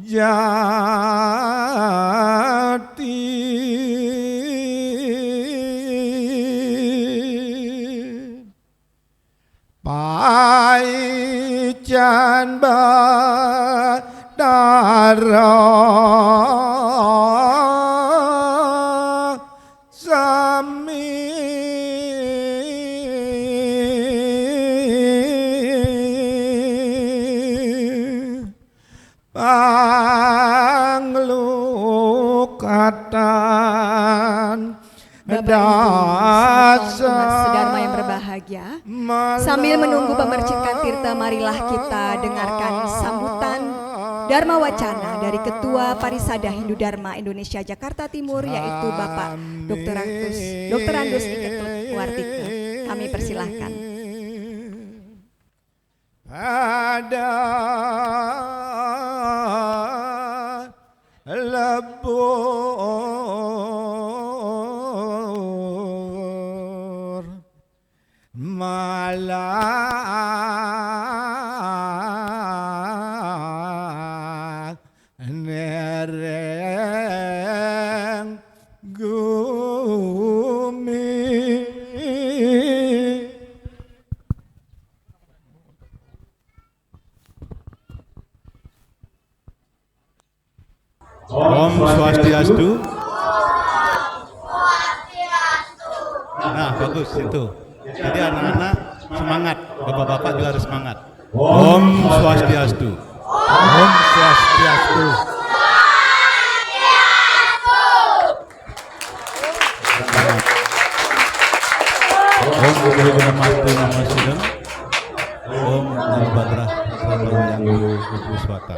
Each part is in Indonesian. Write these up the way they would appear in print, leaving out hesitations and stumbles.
jati paican badara sami panglukatan Bapak Ibu umat sedharma yang berbahagia, sambil menunggu pemercikan tirta, marilah kita dengarkan sambutan Dharma Wacana dari Ketua Parisada Hindu Dharma Indonesia Jakarta Timur, yaitu Bapak Dr. Andus Iketut Wartike. Kami persilahkan. Pada lebur malah nereng gumi. Om Swastiastu. Nah, bagus itu. Jadi anak-anak semangat, bapak-bapak juga harus semangat. Om Swastiastu. Om Swastiastu. Om Guru Namastu Namasidam. Om Namo Badra Yang Guru Swata.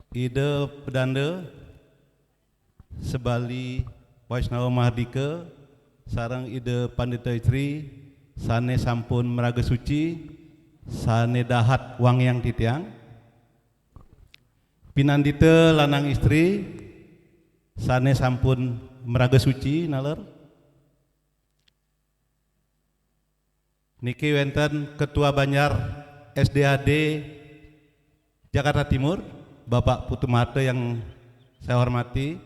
Ide pedanda sebali Waisnawa Mahardika sarang ide Pandita Istri sane sampun meraga suci sane dahat wang yang titiang pinandita lanang istri sane sampun meraga suci naler niki wenten Ketua Banjar SDAD Jakarta Timur Bapak Putu Mate yang saya hormati.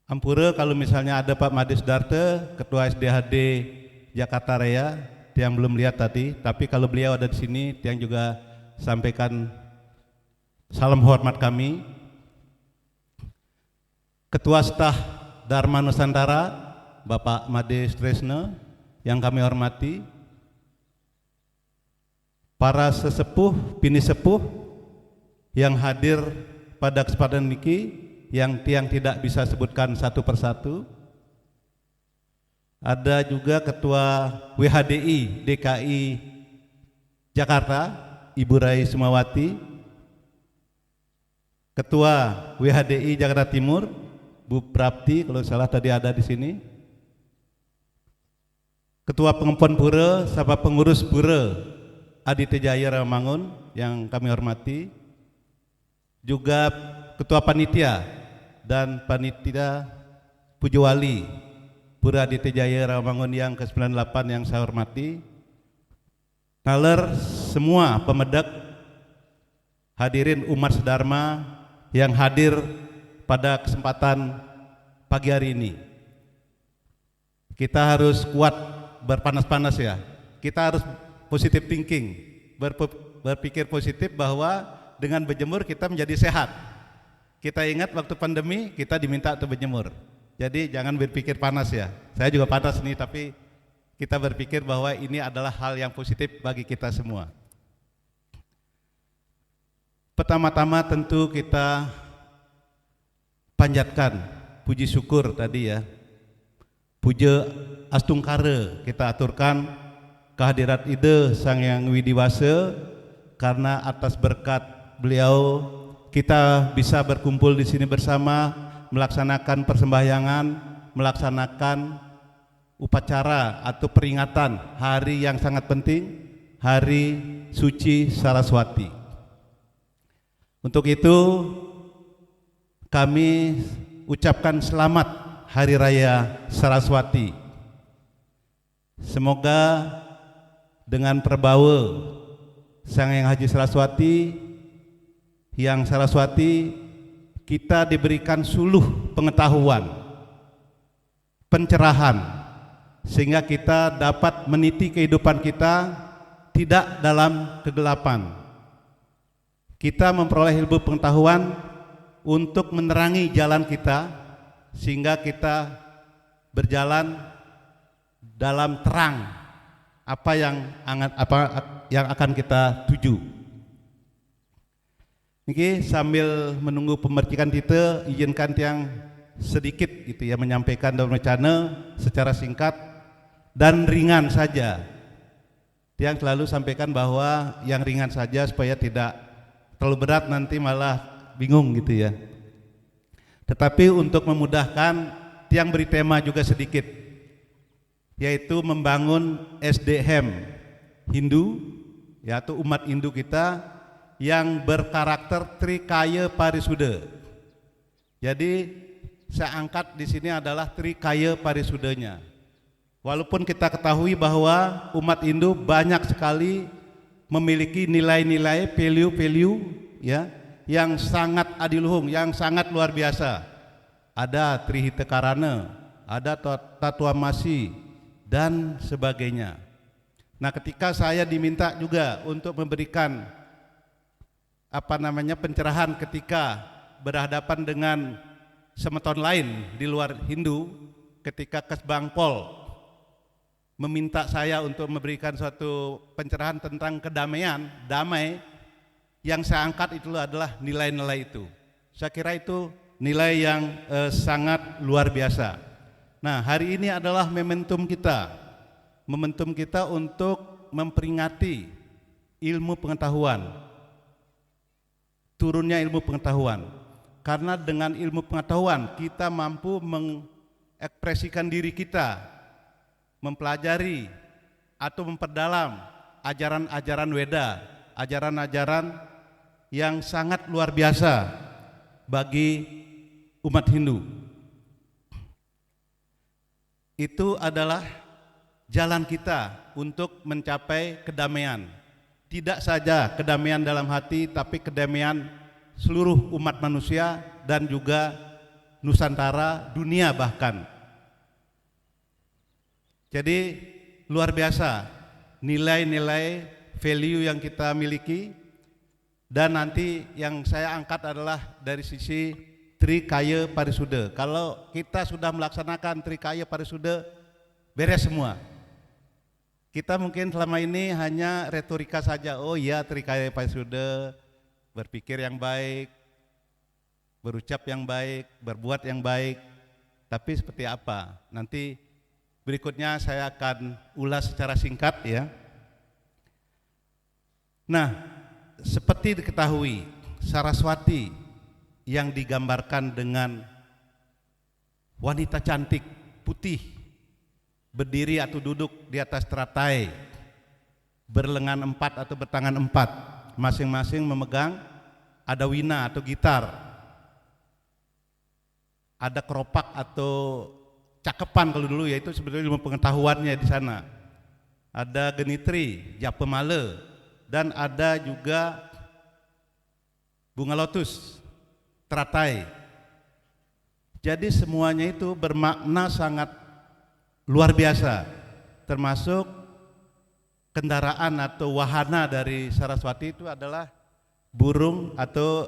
Ampura kalau misalnya ada Pak Made Sudarta, Ketua SDHD Jakarta Raya, yang belum lihat tadi, tapi kalau beliau ada di sini, yang juga sampaikan salam hormat kami. Ketua Staf Dharma Nusantara, Bapak Made Stresna, yang kami hormati. Para sesepuh, bini sepuh, yang hadir pada kesempatan niki yang tiang tidak bisa sebutkan satu persatu. Ada juga Ketua WHDI DKI Jakarta Ibu Rai Sumawati, Ketua WHDI Jakarta Timur Bu Prapti kalau salah tadi ada di sini, Ketua Pengempon Pura sama pengurus Pura Aditya Jaya Ramangun yang kami hormati, juga Ketua Panitia dan Panitia Pujawali Pura Aditya Jaya Ramangun yang ke-98 yang saya hormati, naler semua pemedak hadirin umat sedharma yang hadir pada kesempatan pagi hari ini. Kita harus kuat berpanas-panas ya, kita harus positive thinking, berpikir positif bahwa dengan berjemur kita menjadi sehat. Kita ingat waktu pandemi kita diminta untuk berjemur. Jadi jangan berpikir panas ya. Saya juga panas nih, tapi kita berpikir bahwa ini adalah hal yang positif bagi kita semua. Pertama-tama tentu kita panjatkan puji syukur tadi ya. Puja Astungkara kita aturkan kehadirat ide Sang Yang Widiwasa, karena atas berkat beliau kita bisa berkumpul di sini bersama, melaksanakan persembahyangan, melaksanakan upacara atau peringatan hari yang sangat penting, Hari Suci Saraswati. Untuk itu kami ucapkan selamat Hari Raya Saraswati. Semoga dengan perbawa Sang Hyang Haji Saraswati, Hyang Saraswati, kita diberikan suluh pengetahuan, pencerahan, sehingga kita dapat meniti kehidupan kita tidak dalam kegelapan. Kita memperoleh ilmu pengetahuan untuk menerangi jalan kita, sehingga kita berjalan dalam terang apa yang akan kita tuju. Niki sambil menunggu pemercikan kita, izinkan yang sedikit gitu ya menyampaikan dalam rencana secara singkat dan ringan saja. Yang selalu sampaikan bahwa yang ringan saja supaya tidak terlalu berat, nanti malah bingung gitu ya. Tetapi untuk memudahkan, yang beri tema juga sedikit, yaitu membangun SDM Hindu, yaitu umat Hindu kita yang berkarakter Trikaya Parisuda. Jadi saya angkat di sini adalah Trikaya Parisudanya. Walaupun kita ketahui bahwa umat Hindu banyak sekali memiliki nilai-nilai value ya yang sangat adiluhung, yang sangat luar biasa. Ada Trihita Karana, ada Tatuamasi dan sebagainya. Nah, ketika saya diminta juga untuk memberikan pencerahan ketika berhadapan dengan semeton lain di luar Hindu, ketika Kesbang Pol meminta saya untuk memberikan suatu pencerahan tentang kedamaian, damai, yang saya angkat itu adalah nilai-nilai itu. Saya kira itu nilai yang sangat luar biasa. Nah, hari ini adalah momentum kita untuk memperingati ilmu pengetahuan, turunnya ilmu pengetahuan. Karena dengan ilmu pengetahuan kita mampu mengekspresikan diri kita, mempelajari atau memperdalam ajaran-ajaran Weda, ajaran-ajaran yang sangat luar biasa bagi umat Hindu. Itu adalah jalan kita untuk mencapai kedamaian. Tidak saja kedamaian dalam hati, tapi kedamaian seluruh umat manusia dan juga Nusantara, dunia bahkan. Jadi luar biasa nilai-nilai value yang kita miliki, dan nanti yang saya angkat adalah dari sisi Trikaya Parisuda. Kalau kita sudah melaksanakan Trikaya Parisuda, beres semua. Kita mungkin selama ini hanya retorika saja. Oh iya, Trikaya Parisuda, berpikir yang baik, berucap yang baik, berbuat yang baik. Tapi seperti apa? Nanti berikutnya saya akan ulas secara singkat ya. Nah, seperti diketahui, Saraswati yang digambarkan dengan wanita cantik, putih, berdiri atau duduk di atas teratai, berlengan 4 atau bertangan 4, masing-masing memegang ada wina atau gitar, ada keropak atau cakepan kalau dulu, yaitu sebenarnya ilmu pengetahuannya di sana. Ada genitri, japemala, dan ada juga bunga lotus, teratai. Jadi semuanya itu bermakna sangat luar biasa, termasuk kendaraan atau wahana dari Saraswati itu adalah burung atau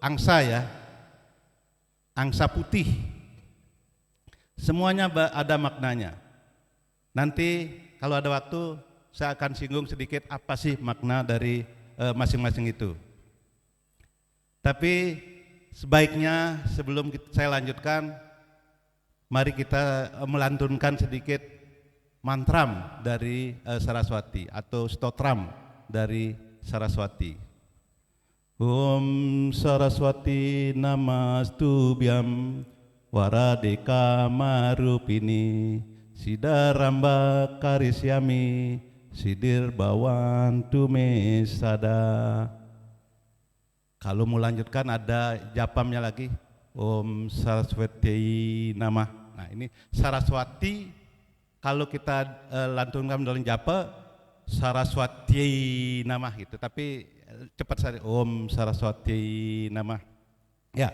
angsa ya, angsa putih. Semuanya ada maknanya. Nanti kalau ada waktu saya akan singgung sedikit apa sih makna dari masing-masing itu. Tapi sebaiknya sebelum saya lanjutkan, mari kita melantunkan sedikit mantram dari Saraswati atau stotram dari Saraswati. Om Saraswati Namastubhyam Waradeka Marupini Sidaramba Karisyami Sidir Bawantu Mesada. Kalau mau lanjutkan ada japamnya lagi, Om Saraswati Namah. Nah ini Saraswati kalau kita lantunkan dalam japa Saraswati Namah gitu, tapi cepat saja Om Saraswati Namah. Ya,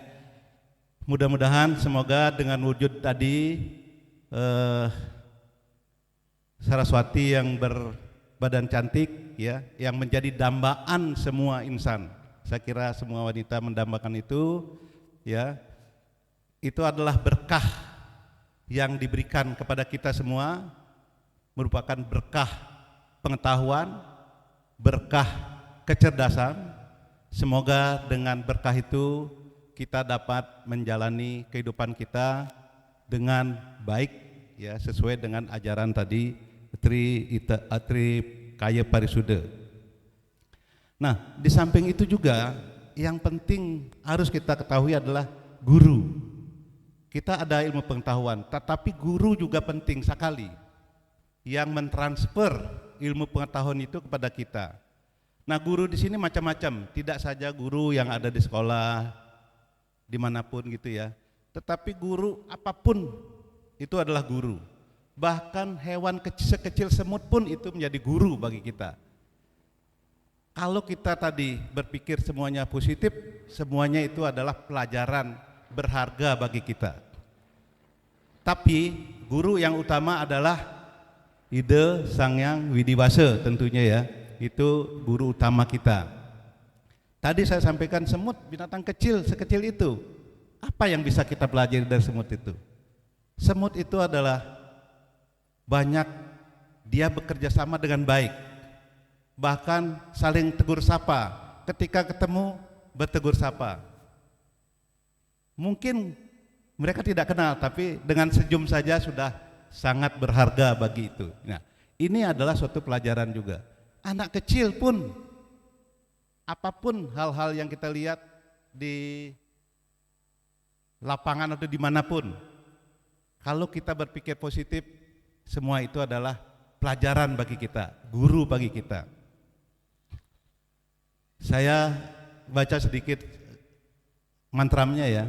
mudah-mudahan semoga dengan wujud tadi Saraswati yang berbadan cantik ya, yang menjadi dambaan semua insan. Saya kira semua wanita mendambakan itu ya. Itu adalah berkah yang diberikan kepada kita semua, merupakan berkah pengetahuan, berkah kecerdasan. Semoga dengan berkah itu kita dapat menjalani kehidupan kita dengan baik ya, sesuai dengan ajaran tadi Tri Kaya Parisuda. Nah, di samping itu juga yang penting harus kita ketahui adalah guru. Kita ada ilmu pengetahuan, tetapi guru juga penting sekali yang mentransfer ilmu pengetahuan itu kepada kita. Nah, guru di sini macam-macam, tidak saja guru yang ada di sekolah dimanapun gitu ya, tetapi guru apapun itu adalah guru. Bahkan hewan sekecil semut pun itu menjadi guru bagi kita. Kalau kita tadi berpikir semuanya positif, semuanya itu adalah pelajaran berharga bagi kita. Tapi guru yang utama adalah Ida Sang Hyang Widiwasa tentunya ya. Itu guru utama kita. Tadi saya sampaikan semut, binatang kecil sekecil itu. Apa yang bisa kita pelajari dari semut itu? Semut itu adalah banyak dia bekerja sama dengan baik. Bahkan saling tegur sapa. Ketika ketemu bertegur sapa. Mungkin mereka tidak kenal, tapi dengan senyum saja sudah sangat berharga bagi itu. Nah, ini adalah suatu pelajaran juga. Anak kecil pun, apapun hal-hal yang kita lihat di lapangan atau dimanapun, kalau kita berpikir positif, semua itu adalah pelajaran bagi kita, guru bagi kita. Saya baca sedikit mantramnya ya.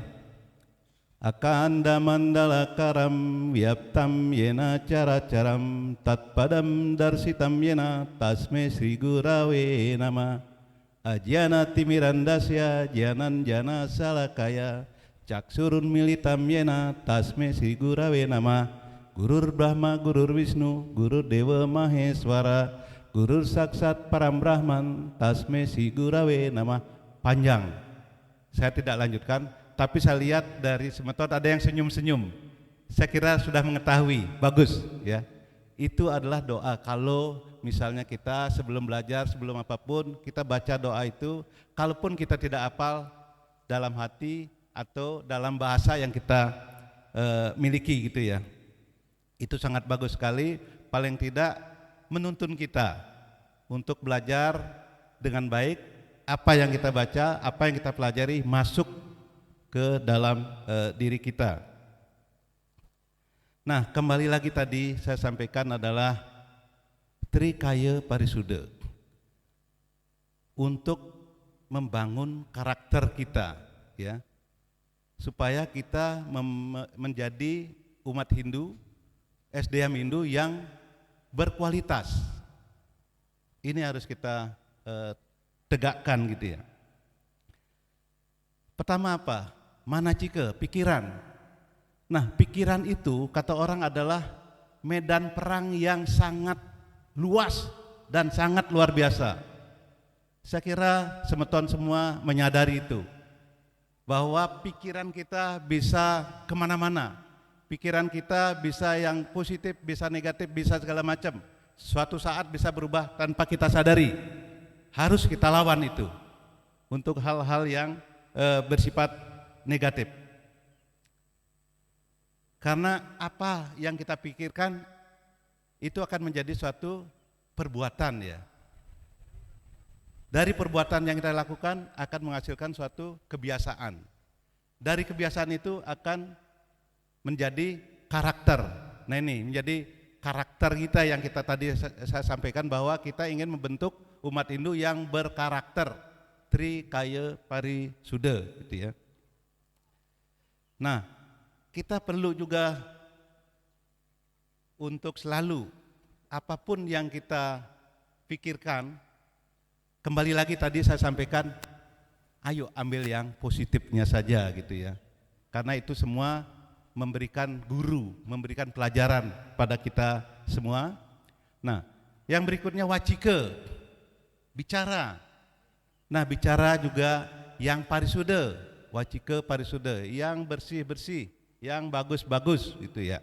Akanda mandala karam vyaptam yena cara caram tatpadam darsitam yena tasme sri gurave nama ajana timirandasya janan jana salakaya caksurun militam yena tasme sri gurave nama gurur brahma gurur wisnu gurur dewa maheswara gurur saksat param brahman tasme sri gurave nama. Panjang, saya tidak lanjutkan. Tapi saya lihat dari semeton ada yang senyum-senyum. Saya kira sudah mengetahui, bagus ya. Itu adalah doa. Kalau misalnya kita sebelum belajar, sebelum apapun, kita baca doa itu, kalaupun kita tidak hafal dalam hati atau dalam bahasa yang kita miliki gitu ya. Itu sangat bagus sekali, paling tidak menuntun kita untuk belajar dengan baik, apa yang kita baca, apa yang kita pelajari masuk ke dalam diri kita. Nah, kembali lagi tadi saya sampaikan adalah Tri Kaya Parisuda untuk membangun karakter kita ya, supaya kita menjadi umat Hindu, SDM Hindu yang berkualitas. Ini harus kita tegakkan gitu ya. Pertama apa? Manacika, pikiran. Nah, pikiran itu kata orang adalah medan perang yang sangat luas dan sangat luar biasa. Saya kira semeton semua menyadari itu, bahwa pikiran kita bisa kemana-mana. Pikiran kita bisa yang positif, bisa negatif, bisa segala macam. Suatu saat bisa berubah tanpa kita sadari. Harus kita lawan itu untuk hal-hal yang bersifat negatif. Karena apa yang kita pikirkan itu akan menjadi suatu perbuatan ya. Dari perbuatan yang kita lakukan akan menghasilkan suatu kebiasaan. Dari kebiasaan itu akan menjadi karakter. Nah, ini menjadi karakter kita yang kita tadi saya sampaikan, bahwa kita ingin membentuk umat Hindu yang berkarakter. Tri Kaya Parisuda gitu ya. Nah, kita perlu juga untuk selalu apapun yang kita pikirkan, kembali lagi tadi saya sampaikan, ayo ambil yang positifnya saja gitu ya. Karena itu semua memberikan guru, memberikan pelajaran pada kita semua. Nah, yang berikutnya wacike, bicara. Nah, bicara juga yang parisude, wacike parisude, yang bersih-bersih, yang bagus-bagus gitu ya.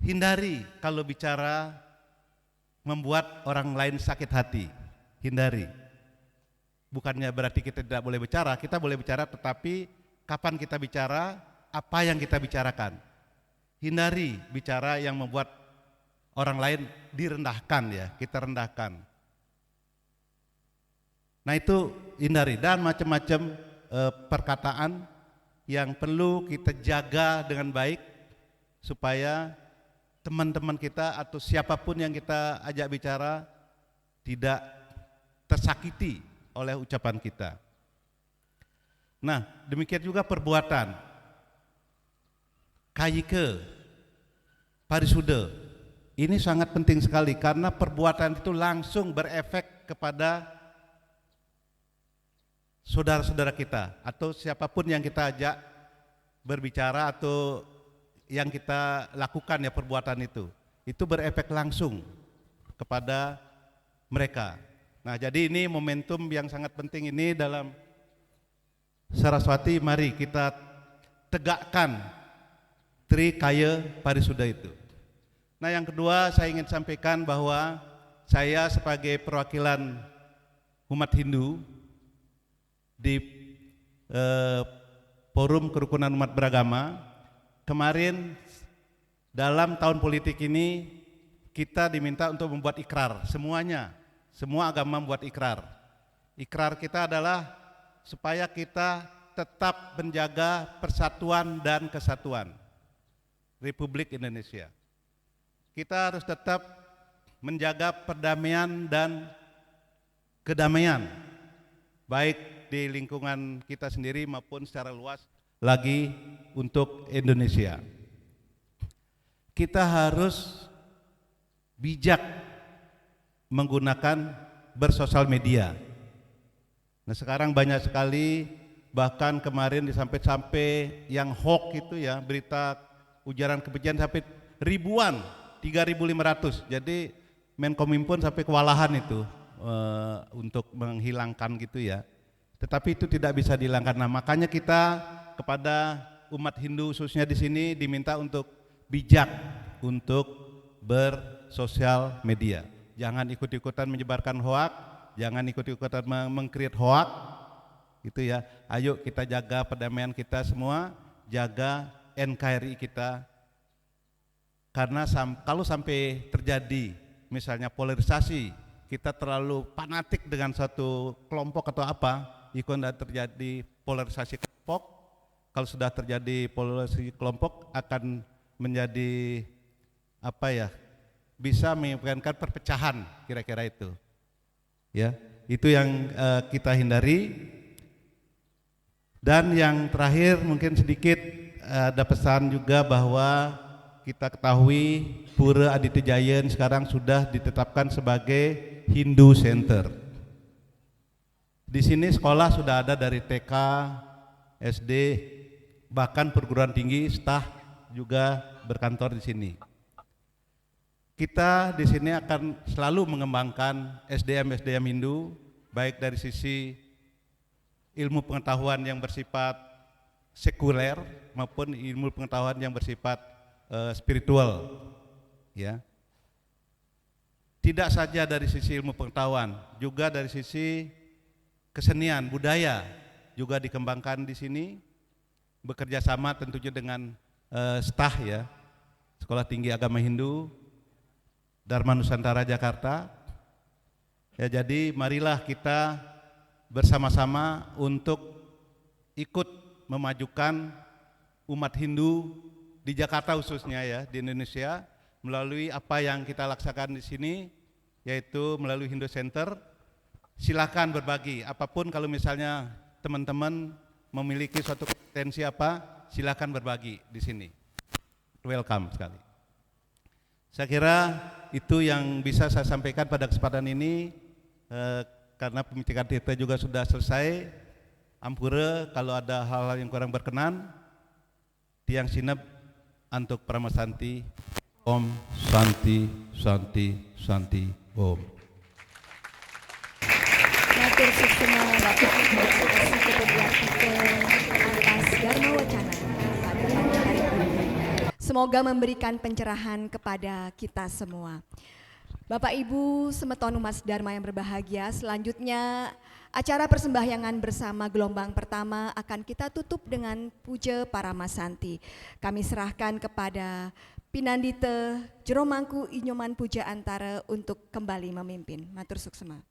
Hindari kalau bicara membuat orang lain sakit hati, hindari. Bukannya berarti kita tidak boleh bicara, kita boleh bicara, tetapi kapan kita bicara, apa yang kita bicarakan. Hindari bicara yang membuat orang lain direndahkan ya, kita rendahkan. Nah itu hindari, dan macam-macam perkataan yang perlu kita jaga dengan baik supaya teman-teman kita atau siapapun yang kita ajak bicara tidak tersakiti oleh ucapan kita. Nah, demikian juga perbuatan. Kayike, parisude. Ini sangat penting sekali karena perbuatan itu langsung berefek kepada saudara-saudara kita atau siapapun yang kita ajak berbicara atau yang kita lakukan ya perbuatan itu berefek langsung kepada mereka. Nah, jadi ini momentum yang sangat penting ini dalam Saraswati, mari kita tegakkan Trikaya Parisuda itu. Nah, yang kedua saya ingin sampaikan bahwa saya sebagai perwakilan umat Hindu di Forum Kerukunan Umat Beragama, kemarin dalam tahun politik ini kita diminta untuk membuat ikrar semuanya. Semua agama membuat ikrar. Ikrar kita adalah supaya kita tetap menjaga persatuan dan kesatuan Republik Indonesia. Kita harus tetap menjaga perdamaian dan kedamaian, baik di lingkungan kita sendiri maupun secara luas lagi untuk Indonesia. Kita harus bijak menggunakan bersosial media. Nah, sekarang banyak sekali, bahkan kemarin sampai yang hoax itu ya, berita ujaran kebencian sampai ribuan, 3.500. Jadi Menkominfo sampai kewalahan itu untuk menghilangkan gitu ya. Tetapi itu tidak bisa dihilangkan. Nah, makanya kita kepada umat Hindu khususnya di sini diminta untuk bijak untuk bersosial media. Jangan ikut-ikutan menyebarkan hoak, jangan ikut-ikutan meng-create hoak, gitu ya. Ayo kita jaga perdamaian kita semua, jaga NKRI kita. Karena kalau sampai terjadi misalnya polarisasi, kita terlalu fanatik dengan satu kelompok atau apa, jika terjadi polarisasi kelompok, kalau sudah terjadi polarisasi kelompok akan menjadi apa ya? Bisa menyebabkan perpecahan, kira-kira itu. Ya, itu yang kita hindari. Dan yang terakhir mungkin sedikit ada pesan juga bahwa kita ketahui Pura Aditya Jaya sekarang sudah ditetapkan sebagai Hindu Center. Di sini sekolah sudah ada dari TK, SD, bahkan perguruan tinggi, staf juga berkantor di sini. Kita di sini akan selalu mengembangkan SDM Hindu, baik dari sisi ilmu pengetahuan yang bersifat sekuler maupun ilmu pengetahuan yang bersifat spiritual, ya. Tidak saja dari sisi ilmu pengetahuan, juga dari sisi kesenian budaya juga dikembangkan di sini, bekerja sama tentunya dengan staf ya, Sekolah Tinggi Agama Hindu Dharma Nusantara Jakarta. Ya, jadi marilah kita bersama-sama untuk ikut memajukan umat Hindu di Jakarta khususnya ya, di Indonesia, melalui apa yang kita laksanakan di sini, yaitu melalui Hindu Center. Silakan berbagi apapun, kalau misalnya teman-teman memiliki suatu kompetensi apa, silakan berbagi di sini. welcome sekali. Saya kira itu yang bisa saya sampaikan pada kesempatan ini, karena pembicaraan kita juga sudah selesai. Ampura kalau ada hal-hal yang kurang berkenan. Tiang sinep untuk Paramasanti. Om Santi Santi Santi Om. Matur suksema Bapak Ibu Ketua atas Dharma Wacana pada pagi hari ini. Semoga memberikan pencerahan kepada kita semua. Bapak Ibu semeton umat Dharma yang berbahagia, selanjutnya acara persembahyangan bersama gelombang pertama akan kita tutup dengan puja Paramasanti. Kami serahkan kepada Pinandite Jero Mangku Inyoman Puja Antara untuk kembali memimpin. Matur suksema.